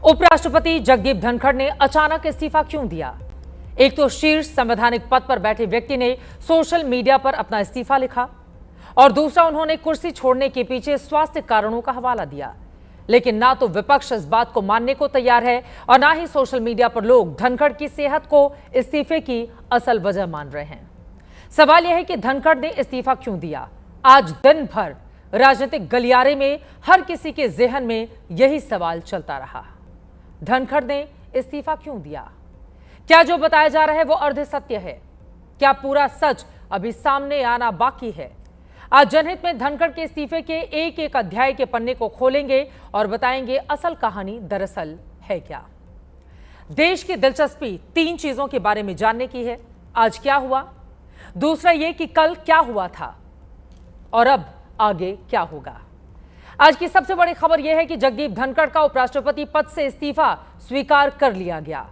उपराष्ट्रपति जगदीप धनखड़ ने अचानक इस्तीफा क्यों दिया? एक तो शीर्ष संवैधानिक पद पर बैठे व्यक्ति ने सोशल मीडिया पर अपना इस्तीफा लिखा और दूसरा उन्होंने कुर्सी छोड़ने के पीछे स्वास्थ्य कारणों का हवाला दिया। लेकिन ना तो विपक्ष इस बात को मानने को तैयार है और ना ही सोशल मीडिया पर लोग धनखड़ की सेहत को इस्तीफे की असल वजह मान रहे हैं। सवाल यह है कि धनखड़ ने इस्तीफा क्यों दिया? आज दिन भर राजनीतिक गलियारे में हर किसी के जेहन में यही सवाल चलता रहा। धनखड़ ने इस्तीफा क्यों दिया? क्या जो बताया जा रहा है वो अर्ध सत्य है? क्या पूरा सच अभी सामने आना बाकी है? आज जनहित में धनखड़ के इस्तीफे के एक एक अध्याय के पन्ने को खोलेंगे और बताएंगे असल कहानी दरअसल है क्या। देश की दिलचस्पी 3 चीजों के बारे में जानने की है। आज क्या हुआ, दूसरा यह कि कल क्या हुआ था और अब आगे क्या होगा। आज की सबसे बड़ी खबर यह है कि जगदीप धनखड़ का उपराष्ट्रपति पद से इस्तीफा स्वीकार कर लिया गया,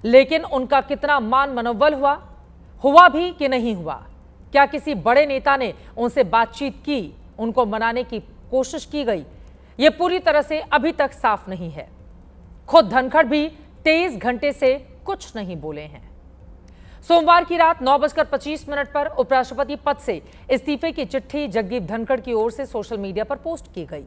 लेकिन उनका कितना मान मनोबल हुआ भी कि नहीं हुआ? क्या किसी बड़े नेता ने उनसे बातचीत की, उनको मनाने की कोशिश की गई? यह पूरी तरह से अभी तक साफ नहीं है। खुद धनखड़ भी 23 घंटे से कुछ नहीं बोले हैं। सोमवार की रात 9:25 पर उपराष्ट्रपति पद से इस्तीफे की चिट्ठी जगदीप धनखड़ की ओर से सोशल मीडिया पर पोस्ट की गई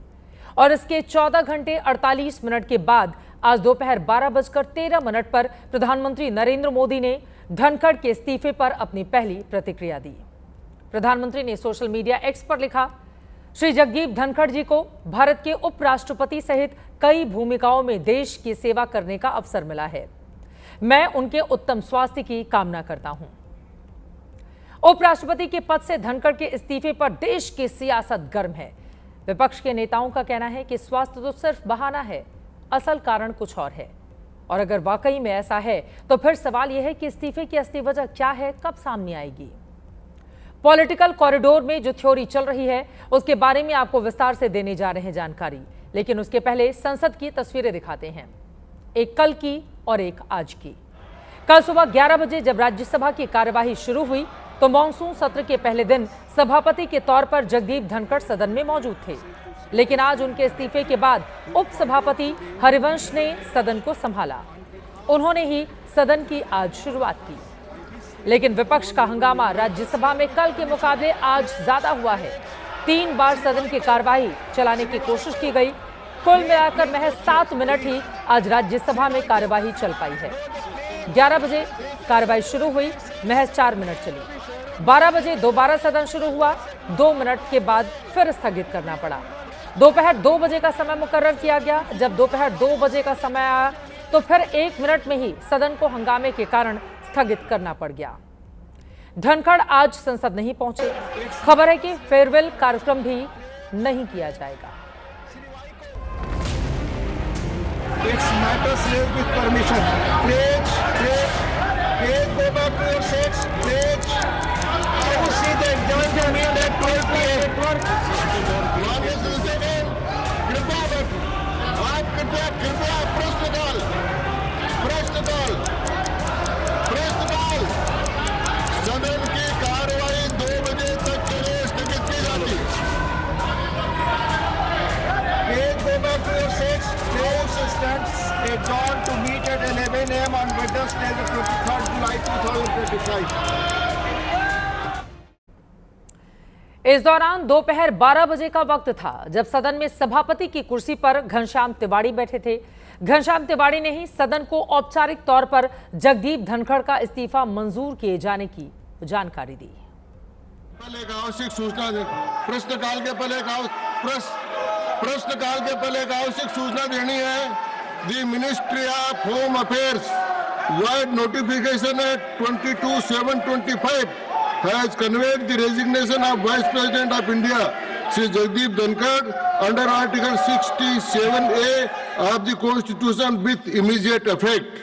और इसके 14 घंटे 48 मिनट के बाद आज दोपहर 12:13 पर प्रधानमंत्री नरेंद्र मोदी ने धनखड़ के इस्तीफे पर अपनी पहली प्रतिक्रिया दी। प्रधानमंत्री ने सोशल मीडिया एक्स पर लिखा, श्री जगदीप धनखड़ जी को भारत के उपराष्ट्रपति सहित कई भूमिकाओं में देश की सेवा करने का अवसर मिला है। मैं उनके उत्तम स्वास्थ्य की कामना करता हूं। उपराष्ट्रपति के पद से धनखड़ के इस्तीफे पर देश की सियासत गर्म है। विपक्ष के नेताओं का कहना है कि स्वास्थ्य तो सिर्फ बहाना है, असल कारण कुछ और है। और अगर वाकई में ऐसा है तो फिर सवाल यह है कि इस्तीफे की असली वजह क्या है, कब सामने आएगी? पॉलिटिकल कॉरिडोर में जो थ्योरी चल रही है उसके बारे में आपको विस्तार से देने जा रहे हैं जानकारी, लेकिन उसके पहले संसद की तस्वीरें दिखाते हैं, एक कल की और एक आज की। कल सुबह 11 बजे जब राज्यसभा की कार्यवाही शुरू हुई तो मॉनसून सत्र के पहले दिन सभापति के तौर पर जगदीप धनखड़ सदन में मौजूद थे, लेकिन आज उनके इस्तीफे के बाद उपसभापति हरिवंश ने सदन को संभाला। उन्होंने ही सदन की आज शुरुआत की, लेकिन विपक्ष का हंगामा राज्यसभा में कल के मुकाबले आज ज्यादा हुआ है। 3 बार सदन की कार्यवाही चलाने की कोशिश की गई। कुल मिलाकर महज 7 मिनट ही आज राज्यसभा में कार्यवाही चल पाई है। 11 बजे कार्यवाही शुरू हुई, महज 4 मिनट चली। 12 बजे दोबारा सदन शुरू हुआ, 2 मिनट के बाद फिर स्थगित करना पड़ा। दोपहर 2 बजे का समय मुकर्रर किया गया। जब दोपहर 2 बजे का समय आया तो फिर 1 मिनट में ही सदन को हंगामे के कारण स्थगित करना पड़ गया। धनखड़ आज संसद नहीं पहुंचे। खबर है कि फेयरवेल कार्यक्रम भी नहीं किया जाएगा। It's matters live with permission. Please go back to your seats. Please. I will see the joint meal at 12 p.m. कृपया प्रश्न काल सदन की कार्यवाही 2 बजे तक के लिए स्थगित की जाती है। Please go back to your seats. House stands adjourned to meet at 11 a.m. on Wednesday, the 23rd July 2025. इस दौरान दोपहर 12 बजे का वक्त था जब सदन में सभापति की कुर्सी पर घनश्याम तिवाड़ी बैठे थे। घनश्याम तिवाड़ी ने ही सदन को औपचारिक तौर पर जगदीप धनखड़ का इस्तीफा मंजूर किए जाने की जानकारी दी। पहले एक आवश्यक सूचना प्रश्नकाल के पहले एक आवश्यक सूचना देनी है। The ministry of home affairs wide notification eight 22/7/25 has conveyed the resignation of Vice President of India, Shri Jagdeep Dhonkhar, under Article 67A of the Constitution with immediate effect.